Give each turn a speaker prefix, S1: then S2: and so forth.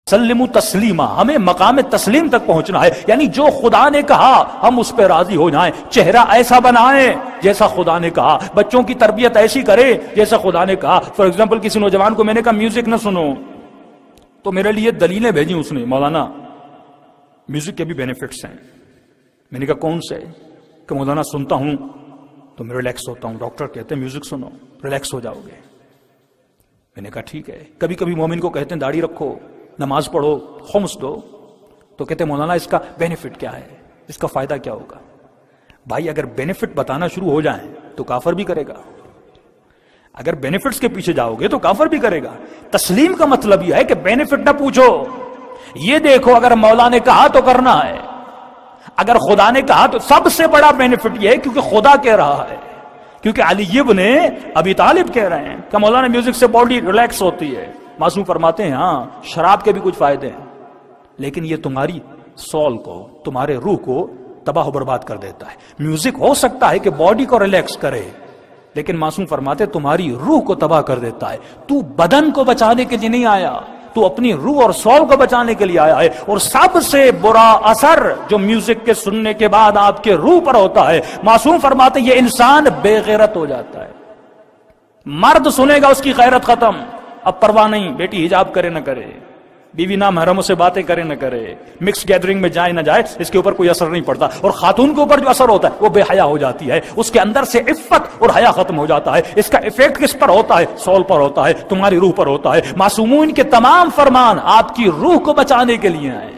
S1: سلموا تسلیما، ہمیں مقام تسلیم تک پہنچنا ہے، یعنی جو خدا نے کہا ہم اس پہ راضی ہو جائیں، چہرہ ایسا بنائیں جیسا خدا نے کہا، بچوں کی تربیت ایسی کرے جیسا خدا نے کہا۔ فار ایگزامپل کسی نوجوان کو میں نے کہا میوزک نہ سنو، تو میرے لیے دلیلیں بھیجی اس نے، مولانا میوزک کے بھی بینیفٹس ہیں۔ میں نے کہا کون سے؟ کہ مولانا سنتا ہوں تو میں ریلیکس ہوتا ہوں، ڈاکٹر کہتے ہیں میوزک سنو ریلیکس ہو جاؤ گے۔ میں نے کہا ٹھیک ہے۔ کبھی کبھی مومن کو کہتے ہیں داڑھی رکھو، نماز پڑھو، خمس دو، تو کہتے ہیں مولانا اس کا بینیفٹ کیا ہے، اس کا فائدہ کیا ہوگا؟ بھائی اگر بینیفٹ بتانا شروع ہو جائیں تو کافر بھی کرے گا، اگر بینیفٹس کے پیچھے جاؤ گے تو کافر بھی کرے گا۔ تسلیم کا مطلب یہ ہے کہ بینیفٹ نہ پوچھو، یہ دیکھو اگر مولا نے کہا تو کرنا ہے، اگر خدا نے کہا تو سب سے بڑا بینیفٹ یہ ہے کیونکہ خدا کہہ رہا ہے، کیونکہ علی ابن ابی طالب کہہ رہے ہیں کہ مولانا میوزک سے باڈی ریلیکس ہوتی ہے۔ معصوم فرماتے ہیں ہاں شراب کے بھی کچھ فائدے ہیں، لیکن یہ تمہاری سول کو، تمہارے روح کو تباہ و برباد کر دیتا ہے۔ میوزک ہو سکتا ہے کہ باڈی کو ریلیکس کرے، لیکن معصوم فرماتے تمہاری روح کو تباہ کر دیتا ہے۔ تو بدن کو بچانے کے لیے نہیں آیا، تو اپنی روح اور سول کو بچانے کے لیے آیا ہے۔ اور سب سے برا اثر جو میوزک کے سننے کے بعد آپ کے روح پر ہوتا ہے، معصوم فرماتے یہ انسان بے غیرت ہو جاتا ہے۔ مرد سنے گا اس کی غیرت ختم، اب پرواہ نہیں بیٹی حجاب کرے نہ کرے، بیوی نامحرموں سے باتیں کرے نہ کرے، مکس گیدرنگ میں جائے نہ جائے، اس کے اوپر کوئی اثر نہیں پڑتا۔ اور خاتون کے اوپر جو اثر ہوتا ہے وہ بے حیا ہو جاتی ہے، اس کے اندر سے عفت اور حیا ختم ہو جاتا ہے۔ اس کا ایفیکٹ کس پر ہوتا ہے؟ سول پر ہوتا ہے، تمہاری روح پر ہوتا ہے۔ معصومین کے تمام فرمان آپ کی روح کو بچانے کے لیے آئے۔